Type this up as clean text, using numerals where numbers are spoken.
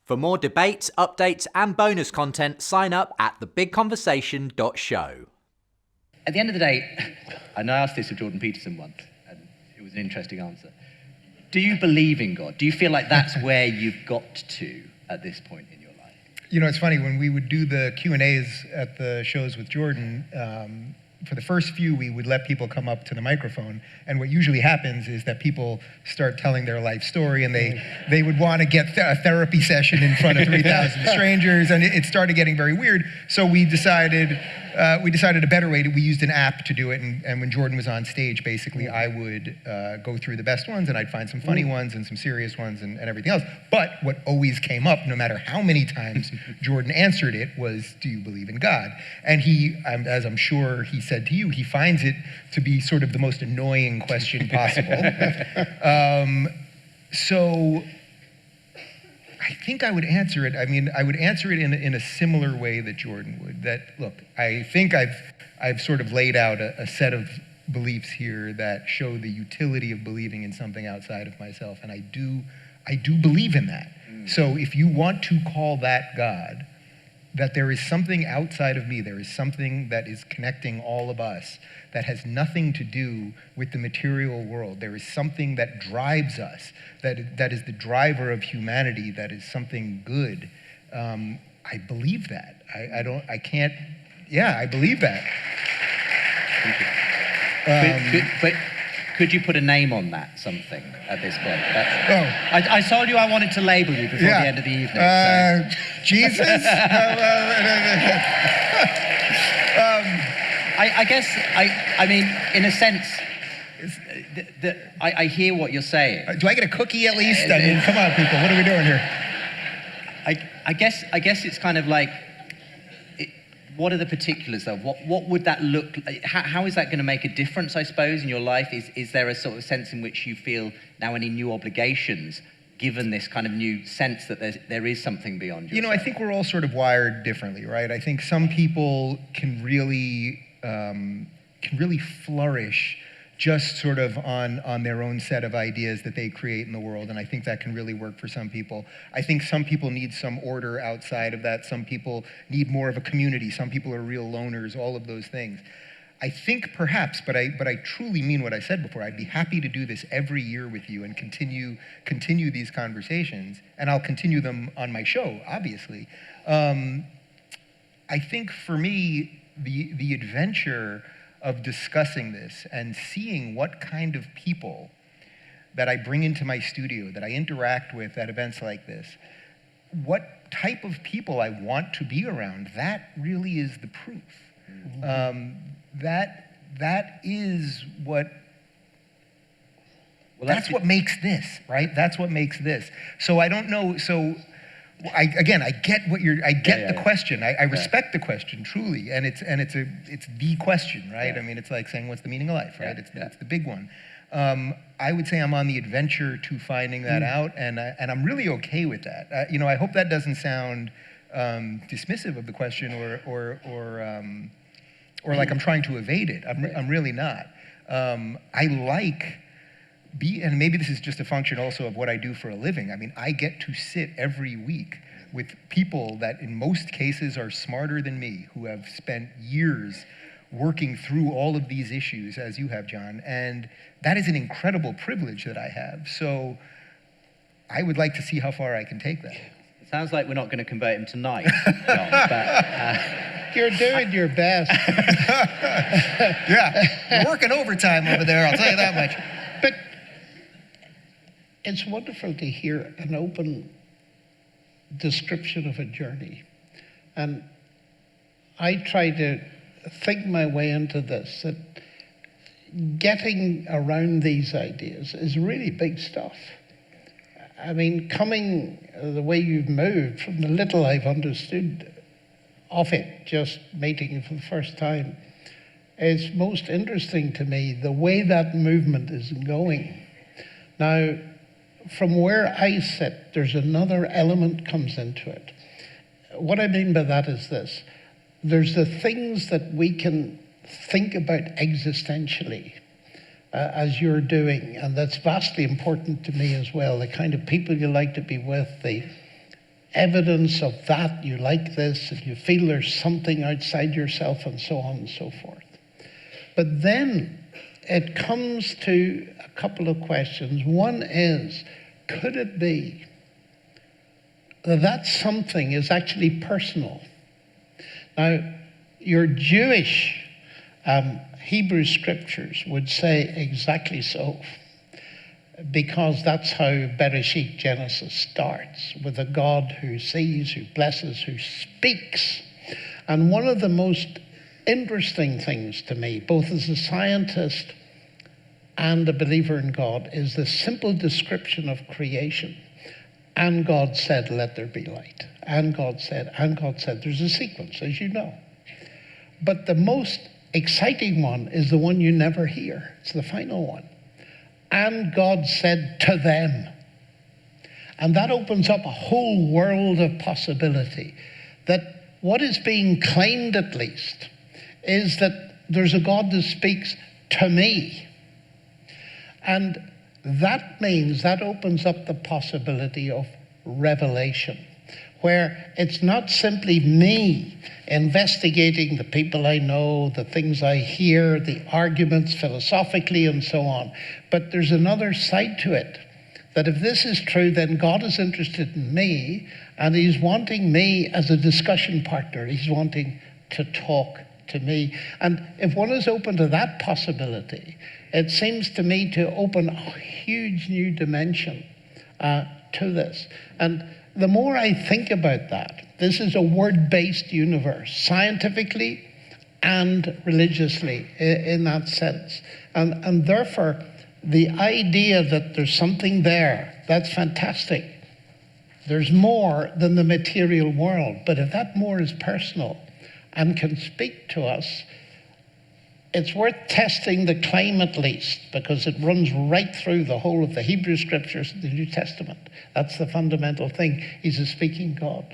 For more debates, updates, and bonus content, sign up at thebigconversation.show. At the end of the day, and I asked this of Jordan Peterson once, and it was an interesting answer. Do you believe in God? Do you feel like that's where you've got to at this point in your life? You know, it's funny, when we would do the Q&As at the shows with Jordan, for the first few, we would let people come up to the microphone, and what usually happens is that people start telling their life story, and they would want to get a therapy session in front of 3,000 strangers, and it started getting very weird. So we decided a better way. We used an app to do it, and when Jordan was on stage, basically, I would go through the best ones, and I'd find some funny ones and some serious ones and everything else. But what always came up, no matter how many times Jordan answered it, was, do you believe in God? And he, as I'm sure he said to you, he finds it to be sort of the most annoying question possible. So I think I would answer it. I mean, I would answer it in a similar way that Jordan would. That, look, I think I've sort of laid out a set of beliefs here that show the utility of believing in something outside of myself, and I do believe in that. So if you want to call that God, that there is something outside of me, there is something that is connecting all of us that has nothing to do with the material world. There is something that drives us, that is the driver of humanity, that is something good. I believe that. I believe that. Thank you. But could you put a name on that, something, at this point? I told you I wanted to label you before the end of the evening. Jesus? I guess, I mean, in a sense, I hear what you're saying. Do I get a cookie at least? I mean, come on, people, what are we doing here? I guess it's kind of like, what are the particulars, though? What would that look like? How is that going to make a difference, I suppose, in your life? Is there a sort of sense in which you feel now any new obligations, given this kind of new sense that there is something beyond yourself? You know, I think we're all sort of wired differently, right? I think some people can really flourish just sort of on their own set of ideas that they create in the world, and I think that can really work for some people. I think some people need some order outside of that. Some people need more of a community. Some people are real loners, all of those things. I think perhaps, but I truly mean what I said before, I'd be happy to do this every year with you and continue these conversations, and I'll continue them on my show, obviously. I think for me, the adventure of discussing this and seeing what kind of people that I bring into my studio, that I interact with at events like this, what type of people I want to be around, that really is the proof. That is what, that's what makes this, right? That's what makes this. So I don't know, I get what I get the question. I respect the question truly, and it's the question, right? I mean, it's like saying, what's the meaning of life, right? It's the big one. I would say I'm on the adventure to finding that out, and I'm really okay with that. You know, I hope that doesn't sound dismissive of the question or like I'm trying to evade it. I'm really not. I like. And maybe this is just a function also of what I do for a living. I mean, I get to sit every week with people that in most cases are smarter than me, who have spent years working through all of these issues, as you have, John, and that is an incredible privilege that I have. So I would like to see how far I can take that. It sounds like we're not going to convert him tonight, John, but... You're doing your best. Yeah, you're working overtime over there, I'll tell you that much. But it's wonderful to hear an open description of a journey. And I try to think my way into this, that getting around these ideas is really big stuff. I mean, coming the way you've moved, from the little I've understood of it, just meeting you for the first time, is most interesting to me, the way that movement is going. Now, from where I sit, there's another element comes into it. What I mean by that is this. There's the things that we can think about existentially, as you're doing, and that's vastly important to me as well, the kind of people you like to be with, the evidence of that, you like this, and you feel there's something outside yourself, and so on and so forth. But then it comes to a couple of questions. One is, could it be that that something is actually personal? Now, your Jewish Hebrew scriptures would say exactly so, because that's how Bereshit, Genesis, starts, with a God who sees, who blesses, who speaks. And one of the most interesting things to me, both as a scientist and a believer in God, is the simple description of creation. And God said, let there be light. And God said, and God said. There's a sequence, as you know. But the most exciting one is the one you never hear. It's the final one. And God said to them. And that opens up a whole world of possibility. That what is being claimed, at least, is that there's a God that speaks to me. And that means that opens up the possibility of revelation, where it's not simply me investigating the people I know, the things I hear, the arguments philosophically and so on, but there's another side to it, that if this is true, then God is interested in me, and he's wanting me as a discussion partner. He's wanting to talk to me. And if one is open to that possibility, it seems to me to open a huge new dimension to this. And the more I think about that, this is a word-based universe, scientifically and religiously in that sense. And therefore, the idea that there's something there, that's fantastic. There's more than the material world. But if that more is personal and can speak to us, it's worth testing the claim at least, because it runs right through the whole of the Hebrew scriptures and the New Testament. That's the fundamental thing. He's a speaking God.